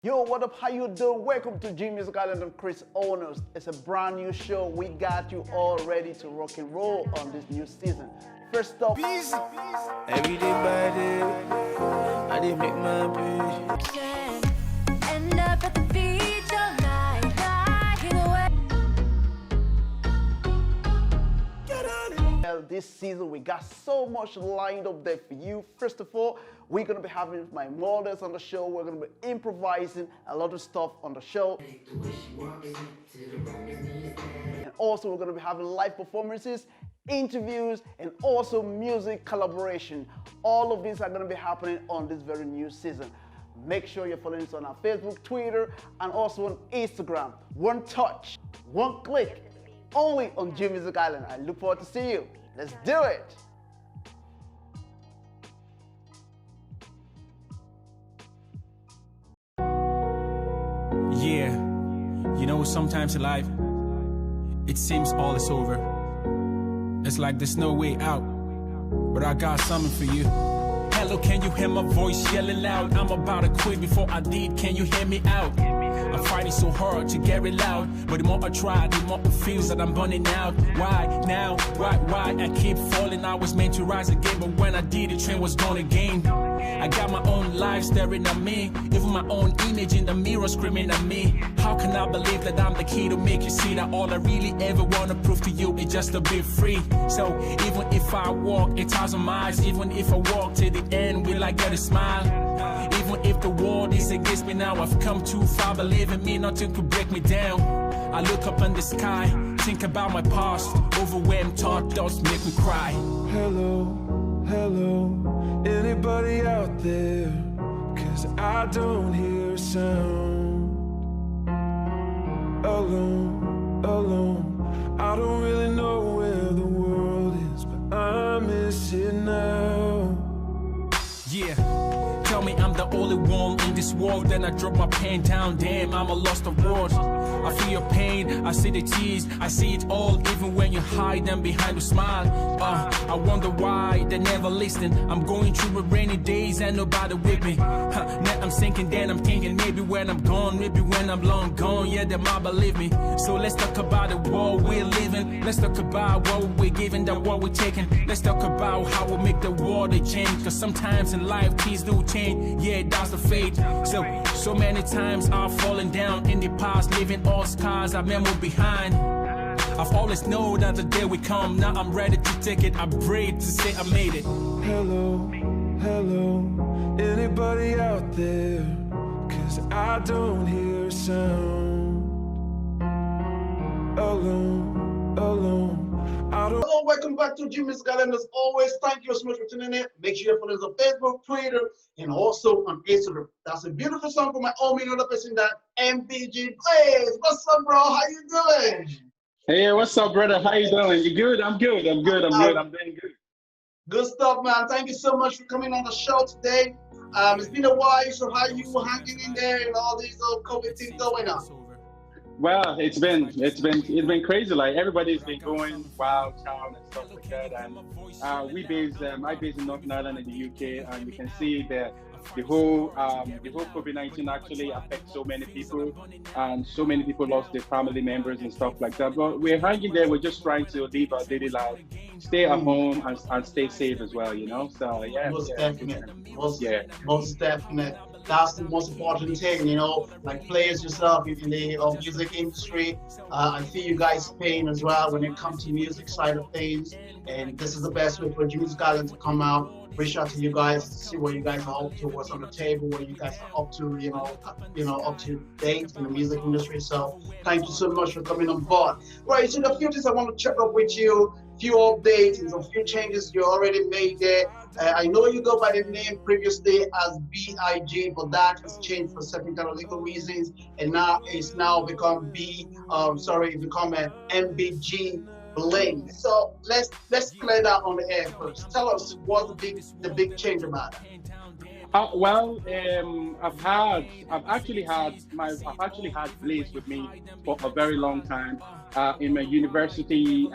Yo, what up? How you doing? Welcome to G Music Island and Chris Owners. It's a brand new show. We got you all ready to rock and roll on this new season. First up, every day by day, I did make my bitch. End up at the beach all night, this season we got so much lined up there for you. First of all, we're gonna be having my models on the show. We're gonna be improvising a lot of stuff on the show, and also we're gonna be having live performances, interviews, and also music collaboration. All of these are gonna be happening on this very new season. Make sure you're following us on our Facebook, Twitter, and also on Instagram. One touch, one click, only on G Music Island. I look forward to see you. Let's do it. Yeah, you know, sometimes in life, it seems all is over. It's like there's no way out, but I got something for you. Hello, can you hear my voice yelling loud? I'm about to quit before I did, can you hear me out? I'm fighting so hard to get it loud, but the more I try, the more it feels that I'm burning out. Why now? Why? I keep falling. I was meant to rise again, but when I did, the train was gone again. I got my own life staring at me, even my own image in the mirror screaming at me. How can I believe that I'm the key to make you see that all I really ever want to prove to you is just to be free? So even if I walk 1,000 miles, even if I walk to the end, will I get a smile? Even if the world is against me now, I've come too far, believe in me, nothing could break me down. I look up in the sky, think about my past, overwhelmed thought does make me cry. Hello, hello, anybody out there? 'Cause I don't hear a sound. Alone, alone, I don't really know where the world is, but I miss it now. Yeah, tell me I'm the only one in this world, then I drop my pen down. Damn, I'm a lost of words. I feel your pain, I see the tears, I see it all, even when you hide them behind a smile. I wonder why they never listen. I'm going through a rainy days and nobody with me. Now I'm sinking, then I'm thinking maybe when I'm gone, maybe when I'm long gone, yeah, they might believe me. So let's talk about the world we're living. Let's talk about what we're giving, that what we're taking. Let's talk about how we make the world a change. 'Cause sometimes in life things do change, yeah, that's the fate. So many times I've fallen down in the past, leaving all scars I remember behind. I've always known that the day will come. Now I'm ready to take it. I pray to say I made it. Hello, hello, anybody out there? 'Cause I don't hear a sound. Alone, alone, I don't. Hello, welcome back to G Music Island. As always, thank you so much for tuning in. Make sure you follow us on Facebook, Twitter, and also on Instagram. That's a beautiful song from my own other person, that MBG Blaze. What's up, bro? How you doing? Hey, what's up, brother? How you doing? You good? I'm good. I'm doing good. Good stuff, man. Thank you so much for coming on the show today. It's been a while, so how you hanging in there and all these old COVID things going on? Well, it's been crazy. Like everybody's been going wild town and stuff like that. And I based in Northern Ireland in the UK, and you can see that the whole COVID-19 actually affects so many people, and so many people lost their family members and stuff like that. But we're hanging there. We're just trying to live our daily life, stay at home, and stay safe as well. You know. So yeah. Most definite. That's the most important thing, you know, like players yourself in the music industry. I feel you guys' pain as well when it comes to music side of things. And this is the best way for G Music Island to come out, reach out to you guys to see what you guys are up to, what's on the table, what you guys are up to, you know, up to date in the music industry. So thank you so much for coming on board. Right, so the few things I want to check up with you, few updates and some few changes you already made there. I know you go by the name previously as BIG, but that has changed for certain kind of legal reasons, and now it's become an MBG Blaze. So let's clear that on the air first. Tell us what's the big change about it. I've actually had Blaze with me for a very long time. In my university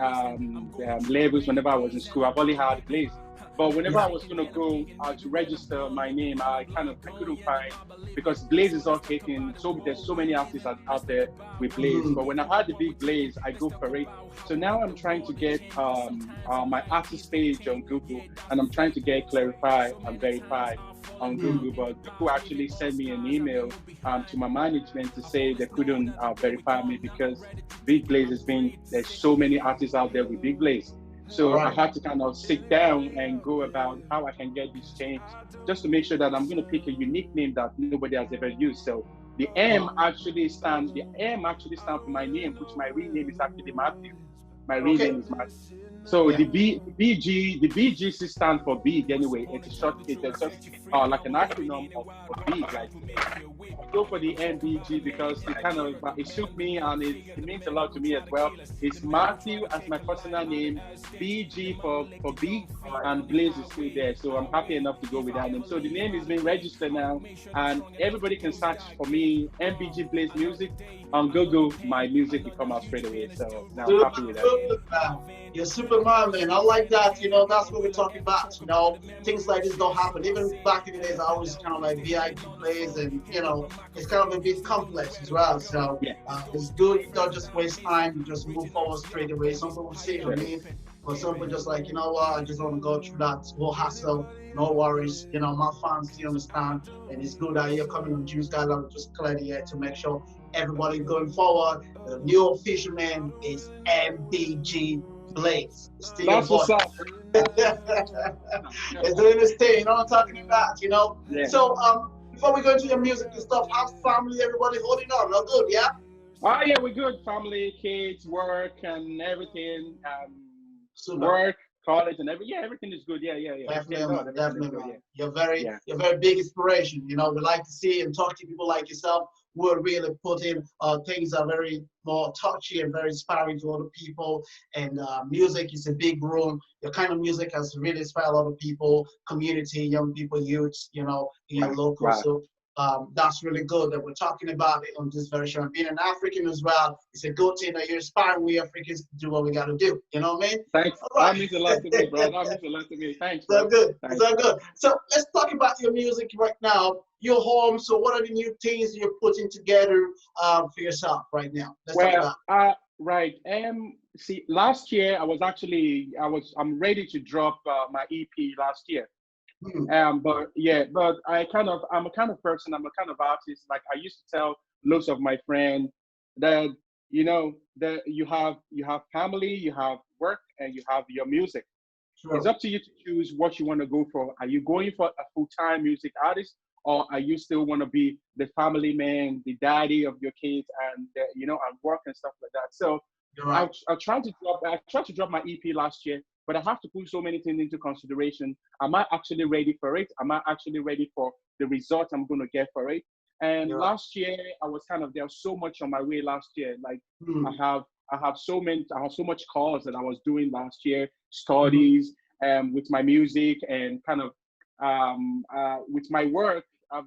levels, whenever I was in school, I've only had Blaze. But whenever Yeah. I was gonna go to register my name, I couldn't find, because Blaze is all taken. So there's so many artists out there with Blaze. Mhm. But when I had the big Blaze, I go for it. So now I'm trying to get my artist page on Google, and I'm trying to get clarified and verified on Mhm. Google. But Google actually sent me an email to my management to say they couldn't verify me because Big Blaze has been, there's so many artists out there with Big Blaze. All So I right. had to kind of sit down and go about how I can get this changed, just to make sure that I'm going to pick a unique name that nobody has ever used. So Oh, the M actually stands for my name, which my real name is actually Matthew. My real name okay. is Matthew. So Yeah. the BGC stands for big anyway. It's a short, it's just like an acronym of big. Like, I go for the MBG because it kind of it suits me, and it means a lot to me as well. It's Matthew as my personal name, BG for big, and Blaze is still there. So I'm happy enough to go with that name. So the name is being registered now, and everybody can search for me, MBG Blaze Music, on Google. My music will come out straight away. So now I'm Super, happy with that. super, man. You're Superman, man. I like that. That's what we're talking about. Things like this don't happen. Even back in the days, I always kind of like VIP plays, and it's kind of a bit complex as well. So Yeah, it's good. You don't just waste time. You just move forward straight away. Some people see what I sure. mean, but some people just like, what? I just want to go through that whole hassle. No worries. My fans still understand, and it's good that you're coming on Juice Guy. I'm just clear the air to make sure everybody going forward. The new official name is MBG Blaze. It's still your That's boy. what's up. It's doing this thing, you know what I'm talking about. Yeah. So before we go into your music and stuff, how's family, everybody holding on? All good, yeah? Oh yeah, we're good. Family, kids, work, and everything. Super. Work, college, and everything is good. Yeah. Thank Definitely, God, man. everything is Definitely, good. man. Yeah, yeah. You're very big inspiration. We like to see and talk to people like yourself who are really putting things that are very more touchy and very inspiring to other people. And music is a big room. Your kind of music has really inspired a lot of people, community, young people, youths, in your Wow, local. wow. So that's really good that we're talking about it on this very show. And being an African as well, it's a good thing that you're inspiring we Africans to do what we got to do. You know what I mean? Thanks. All That right. means a lot to me, bro. That means a lot to me. Thanks, So bro. good. Thanks. So good. So let's talk about your music right now. You're home. So what are the new things you're putting together for yourself right now? Let's talk Well, about right. See, last year I'm ready to drop my EP last year. it. Hmm. But yeah, but I'm a kind of person, I'm a kind of artist. Like, I used to tell lots of my friends that, that you have family, you have work, and you have your music. It's Sure. up to you to choose what you want to go for. Are you going for a full-time music artist, or are you still want to be the family man, the daddy of your kids, and and work and stuff like that? So You're right. I tried to drop my EP last year, but I have to put so many things into consideration. Am I actually ready for it? Am I actually ready for the result I'm going to get for it? And You're right. last year, I was there was so much on my way last year. Like, I Hmm. have I have so much calls that I was doing last year, Hmm. studies, with my music, and kind of with my work. I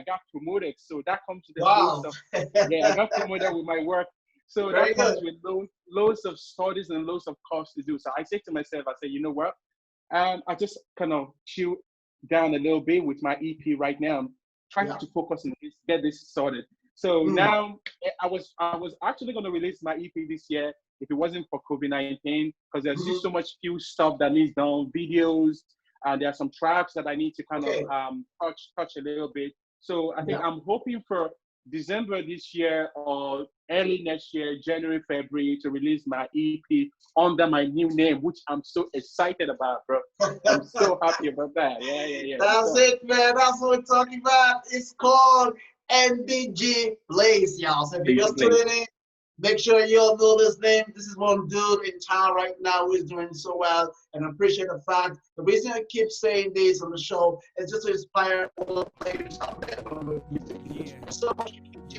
got promoted, so that comes with the loads Wow. of, yeah, I got promoted with my work. So Very that comes good. with loads of studies and loads of costs to do. So I say to myself, I say, you know what? I just kind of chill down a little bit with my EP right now. I'm trying Yeah. to focus on this, get this sorted. So Hmm. now I was actually going to release my EP this year if it wasn't for COVID-19, because there's Hmm. just so much few stuff that needs done, videos, and there are some tracks that I need to kind of Okay. touch a little bit. So I think Yeah. I'm hoping for December this year or early next year, January, February, to release my EP under my new name, which I'm so excited about, bro. I'm so happy about that. Yeah. That's it, man. That's what we're talking about. It's called MBG Blaze, y'all. So if you're Please, just please. tuning in, make sure you all know this name. This is one dude in town right now who is doing so well, and I appreciate the fact. The reason I keep saying this on the show is just to inspire all the players out there. There's so much you can do.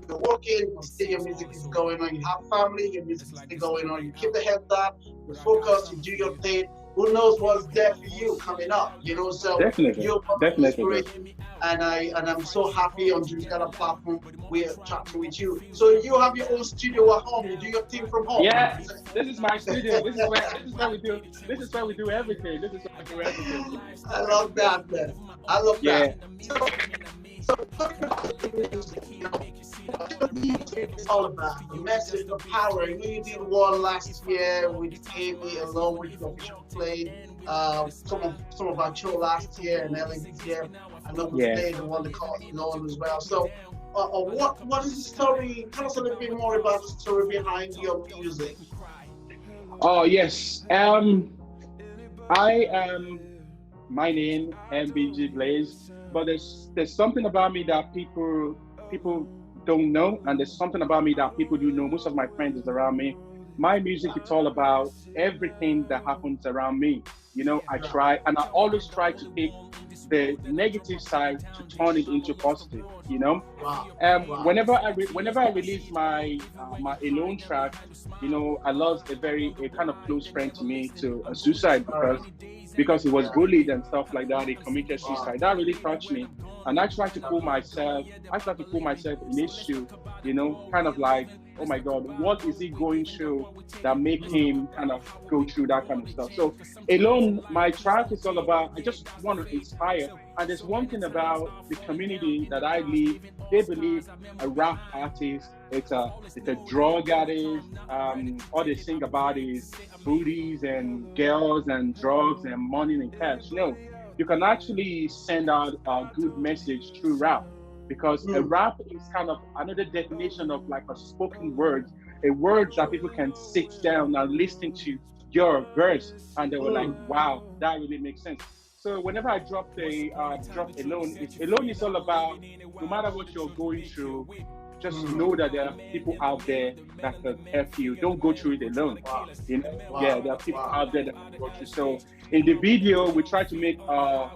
You're working, you see your music is going on. You have family, your music is still going on. You keep the head down, you focus, you do your thing. who knows what's there for you coming up, so Definitely, you're one definitely, bro. inspiration, and I'm so happy on this kind of platform we're chatting with you. So you have your own studio at home, you do your thing from home. Yeah, this is my studio. This is where we do. This is where we do everything. This is where we do everything. I love that, man. I love Yeah. that. So talking about the music, what the music is all about, the message, the power. I know you did one last year with Amy along with your official played some of our show last year and early this year. I know we Yeah. played the one that called Alone as well. So what is the story? Tell us a little bit more about the story behind your music. Oh yes. I am. My name MBG Blaze, but there's something about me that people don't know, and there's something about me that people do know. Most of my friends is around me. My music is all about everything that happens around me. I try, and I always try to take the negative side to turn it into positive. Wow. Wow. Whenever I release my alone track, I lost a kind of close friend to me to a suicide because he was bullied and stuff like that. He committed suicide. That really touched me, and I tried to put myself in his shoe, kind of like, oh my God, what is he going through that make him kind of go through that kind of stuff? So alone, my track is all about, I just want to inspire. And there's one thing about the community that I live, they believe a rap artist, it's a drug addict, all they sing about is booties and girls and drugs and money and cash. No, you can actually send out a good message through rap, because a rap is kind of another definition of like a spoken word, a word that people can sit down and listen to your verse, and they were like, wow, that really makes sense. So whenever I drop alone, alone is all about, no matter what you're going through, just know that there are people out there that can help you. Don't go through it alone. Wow. Yeah, there are people out there that can go through. So in the video, we try to make a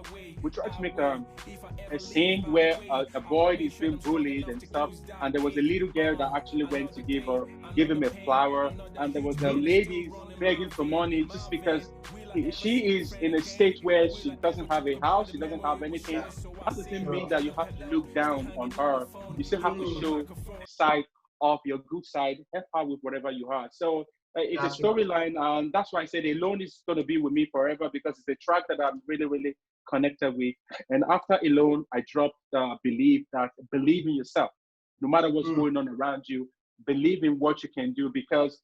scene where a boy is being bullied and stuff, and there was a little girl that actually went to give him a flower, and there was a lady begging for money just because she is in a state where she doesn't have a house, she doesn't have anything. That doesn't mean that you have to look down on her. You still have to show the side of your good side, help her with whatever you have. So it's a storyline, and that's why I said Alone is going to be with me forever, because it's a track that I'm really, really connected with. And after Alone, I dropped Believe in yourself. No matter what's going on around you, believe in what you can do, because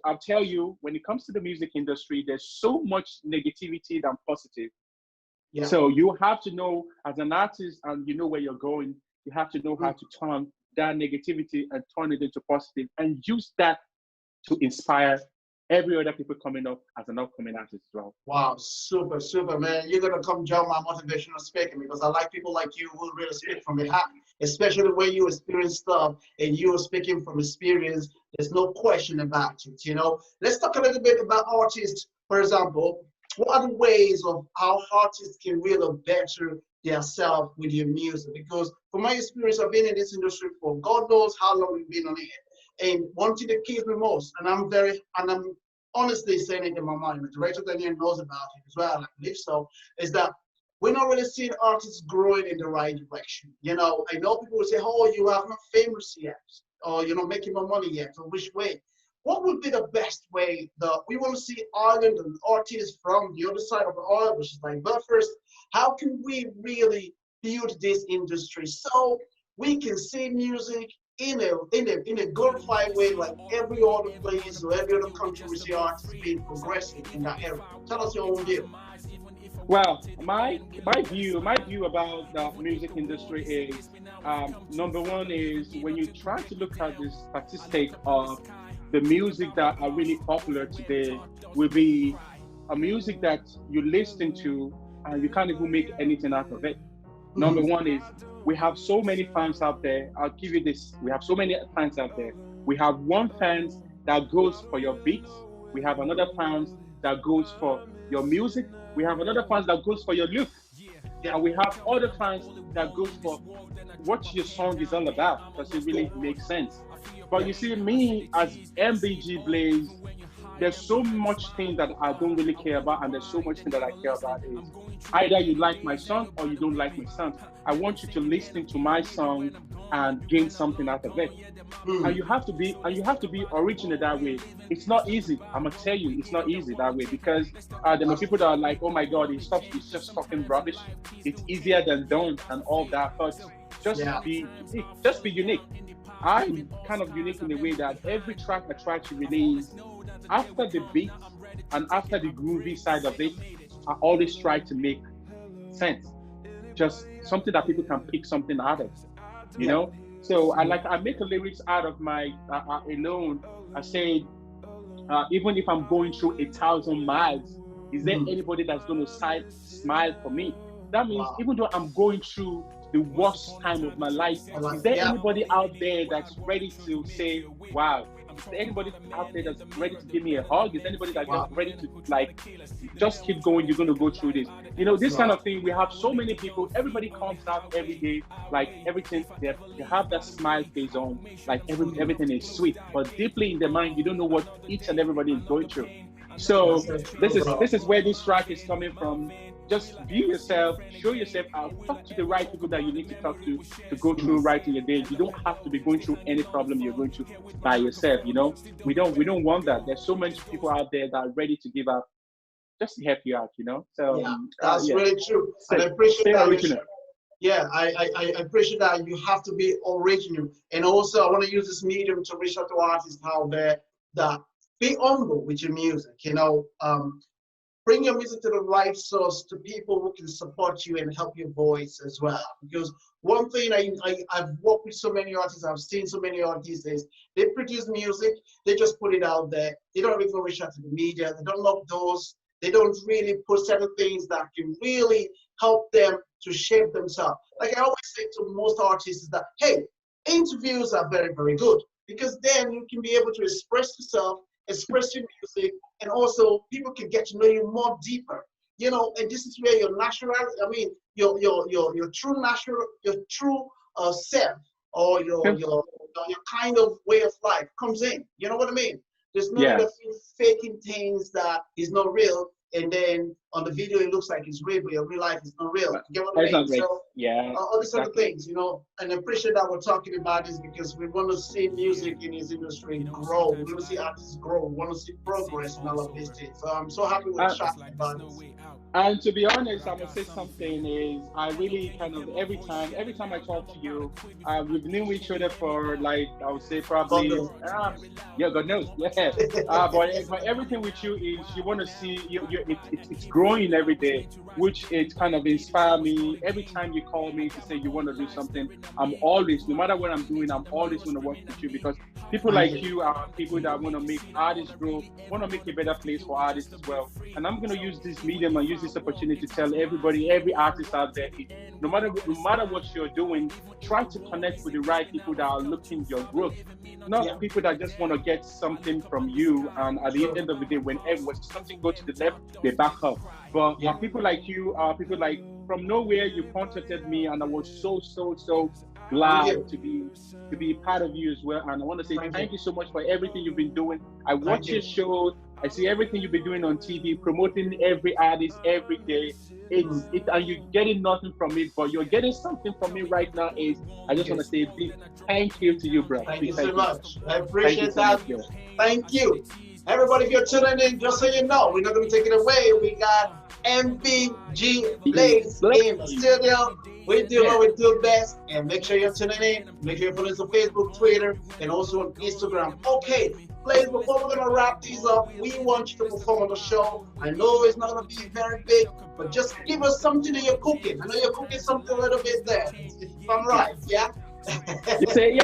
I'll tell you, when it comes to the music industry, there's so much negativity than positive. Yeah. So you have to know, as an artist, and you know where you're going, you have to know how to turn that negativity and turn it into positive, and use that to inspire every other people coming up as an upcoming artist as well. Wow, super, super, man. You're going to come join my motivational speaking, because I like people like you who really speak from the heart, especially when you experience stuff and you're speaking from experience. There's no question about it, Let's talk a little bit about artists, for example. What are the ways of how artists can really better themselves with your music? Because from my experience, I've been in this industry for God knows how long we've been on it. And one thing that kills me most, and I'm honestly saying it in my mind, the director Daniel knows about it as well, I believe so, is that we're not really seeing artists growing in the right direction. I know people will say, oh, you are not famous yet, or you're not making more money yet, or which way? What would be the best way that we want to see Ireland and artists from the other side of the aisle, which is like, but first, how can we really build this industry so we can see music in a glorified way, like every other place or every other country we see artists being progressive in that area? Tell us your own view. Well, my view about the music industry is, number one is, when you try to look at the statistic of the music that are really popular today, will be a music that you listen to and you can't even make anything out of it. Number one is, we have so many fans out there. I'll give you this. We have so many fans out there. We have one fans that goes for your beats. We have another fans that goes for your music. We have another fans that goes for your look. And we have other fans that goes for what your song is all about. Does it really make sense? But you see, me as MBG Blaze, there's so much thing that I don't really care about, and there's so much thing that I care about is either you like my song or you don't like my song. I want you to listen to my song and gain something out of it. And you have to be original that way. It's not easy. I'm gonna tell you, it's not easy that way because there are people that are like, oh my god, he's just talking rubbish. It's easier than done and all that. But just be unique. Just be unique. I'm kind of unique in the way that every track I try to release, after the beat and after the groovy side of it, I always try to make sense. Just something that people can pick something out of, you know? So I make a lyrics out of my alone. I say, even if I'm going through 1,000 miles, is there anybody that's going to smile for me? That means even though I'm going through the worst time of my life, is there anybody out there that's ready to say, wow? Is there anybody out there that's ready to give me a hug? Is there anybody that's just ready to like, just keep going, you're going to go through this? You know, this kind of thing, we have so many people, everybody comes out every day, like everything, they have that smile face on, like everything is sweet, but deeply in their mind, you don't know what each and everybody is going through. So this is where this track is coming from. Just be yourself, show yourself out, talk to the right people that you need to talk to go through right in your day. You don't have to be going through any problem you're going through by yourself, you know. We don't want that. There's so many people out there that are ready to give up just to help you out, you know. So that's really true. And I appreciate that. I appreciate that you have to be original. And also I want to use this medium to reach out to artists out there that be humble with your music, you know. Bring your music to the right source, to people who can support you and help your voice as well. Because one thing I've worked with so many artists, I've seen so many artists is they produce music, they just put it out there. They don't even reach out to the media. They don't lock doors. They don't really put certain things that can really help them to shape themselves. Like I always say to most artists is that, hey, interviews are very, very good because then you can be able to express yourself, express your music, and also people can get to know you more deeper, you know. And this is where your natural, I mean, your true natural, your true self, or your kind of way of life comes in. You know what I mean? There's no need of you faking things that is not real, and then on the video it looks like it's real, but your real life is not real. You get what I mean? So all these other things, you know, and I appreciate that we're talking about this because we want to see music in this industry grow. We want to see artists grow. We want to see progress in all of these things. So I'm so happy we're chatting about this. And to be honest, I'm gonna say something is I really kind of every time I talk to you, we've known each other for like I would say probably God knows, but everything with you is you want to see it's growing every day, which it kind of inspires me. Every time you call me to say you want to do something, I'm always, no matter what I'm doing, I'm always going to work with you because people like you are people that want to make artists grow, want to make a better place for artists as well. And I'm going to use this medium and use this opportunity to tell everybody, every artist out there, no matter what you're doing, try to connect with the right people that are looking your growth, not people that just want to get something from you. And at the end of the day, when something goes to the left, they back up. But people like you, people like from nowhere, you contacted me, and I was so glad to be part of you as well. And I want to say thank you so much for everything you've been doing. I watch your show. I see everything you've been doing on TV, promoting every artist every day. And you're getting nothing from it, but you're getting something from me right now. I just want to say big thank you to you, bro. Thank you so much. I appreciate that. Thank you. Everybody, if you're tuning in, just so you know, we're not going to take it away. We got MBG Blaze in the studio. We do what we do best. And make sure you're tuning in. Make sure you're following us on Facebook, Twitter, and also on Instagram. Okay, Blaze, before we're going to wrap these up, we want you to perform on the show. I know it's not going to be very big, but just give us something that you're cooking. I know you're cooking something a little bit there, if I'm right, yeah? You say,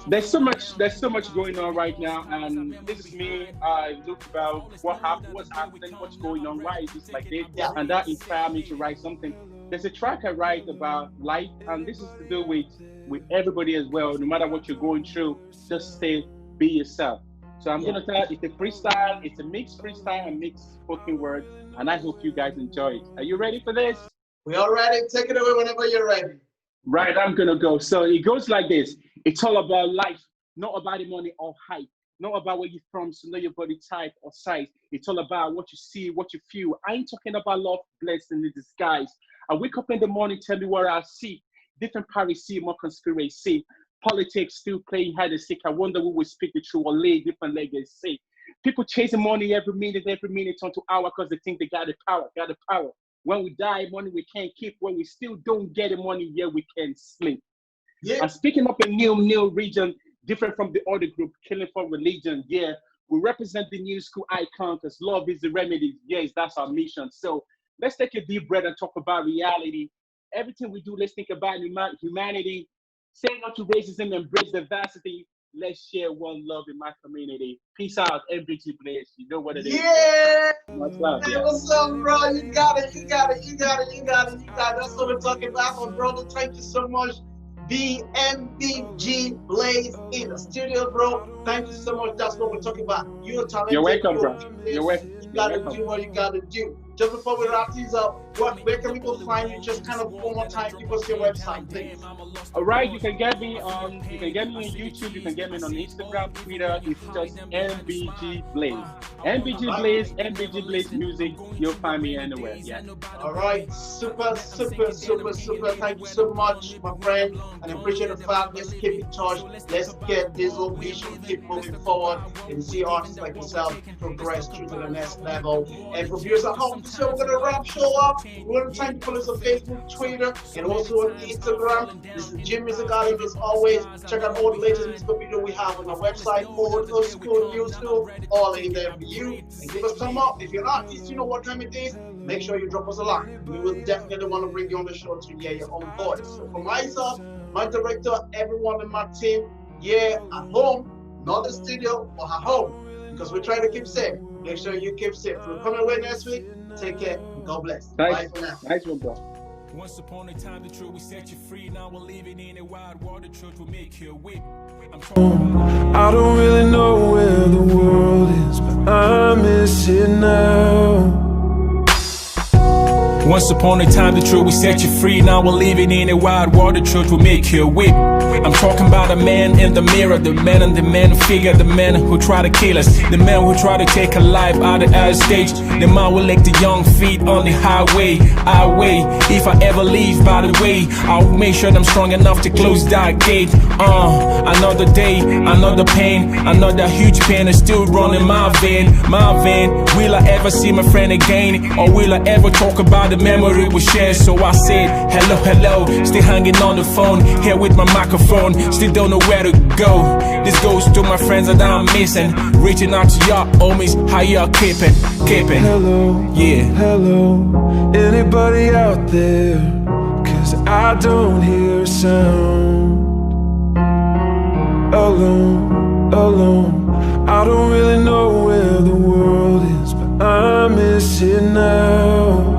there's so much going on right now, and this is me. I look about what's happening, what's going on, why is this like this, and that inspired me to write something. There's a track I write about life, and this is to do with everybody as well. No matter what you're going through, just be yourself. So I'm gonna tell it's a freestyle, it's a mixed freestyle and mixed spoken word, and I hope you guys enjoy it. Are you ready for this? We're all ready. Take it away whenever you're ready. Right, I'm gonna go. So it goes like this. It's all about life, not about the money or hype. not about where you're from, so know your body type or size. It's all about what you see, what you feel. I ain't talking about love blessing in disguise. I wake up in the morning, tell me what I see. Different parties see, more conspiracy. Politics still playing hide and seek. I wonder who will speak the truth or lay different legacy. People chasing money every minute onto hour because they think they got the power. When we die, money we can't keep. When we still don't get the money, yeah, we can sleep. Yeah. I'm speaking up a new region, different from the other group, killing for religion. Yeah, we represent the new school icon because love is the remedy. Yes, that's our mission. So let's take a deep breath and talk about reality. Everything we do, let's think about humanity. Say no to racism, embrace diversity. Let's share one love in my community. Peace out, MBG Blaze. You know what it is. Yeah. Much love. Hey, Yeah. what's up, bro? You got it. That's what we're talking about, my brother. Thank you so much. The MBG Blaze in the studio, bro. Thank you so much. That's what we're talking about. You're talented. You're welcome, bro. You're welcome. You gotta do what you gotta do. Just before we wrap these up, where can people find you? Just kind of one more time, give us your website, please. All right, you can get me on YouTube, you can get me on Instagram, Twitter. It's just MBG Blaze. MBG Blaze, MBG Blaze Music. You'll find me anywhere. Yeah. All right, super. Thank you so much, my friend, and I appreciate the fact. Let's keep in touch. Let's get this whole vision, keep moving forward, and see artists like yourself progress through to the next level. And for viewers at home, so we're gonna wrap show up. We're gonna try to put us on Facebook, Twitter, and also on Instagram. This is Jim Music Island. As always, check out all the latest musical video we have on our website, old school, new school, all in there for you. And give us a thumb up. If you're not, you know what time it is. Make sure you drop us a line. We will definitely want to bring you on the show to hear your own voice. So for myself, my director, everyone in my team, at home, not the studio, but at home, because we're trying to keep safe. Make sure you keep safe. We're coming away next week. Take care. God bless. Nice. Bye for now. Nice one, bro. Once upon a time, the truth will set you free. Now we're living in a wild world. The truth will make you whip. I don't really know where the world is, but I miss it now. Once upon a time, the truth will set you free. Now we're living in a wild world. The truth will make you whip. I'm talking about the man in the mirror, the man in the man figure, the man who try to kill us, the man who try to take a life out of our stage, the man who like the young feet on the highway. If I ever leave, by the way, I'll make sure I'm strong enough to close that gate. Another day, another pain, another huge pain is still running my vein. Will I ever see my friend again, or will I ever talk about the memory we shared? So I said, hello, still hanging on the phone, here with my microphone, still don't know where to go. This goes to my friends that I'm missing, reaching out to y'all homies, how y'all keeping? Hello, yeah. Hello, anybody out there? Cause I don't hear a sound. Alone, I don't really know where the world is, but I miss it now.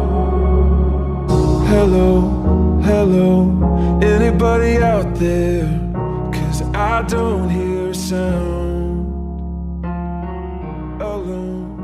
Hello, anybody out there? Cause I don't hear a sound. Alone.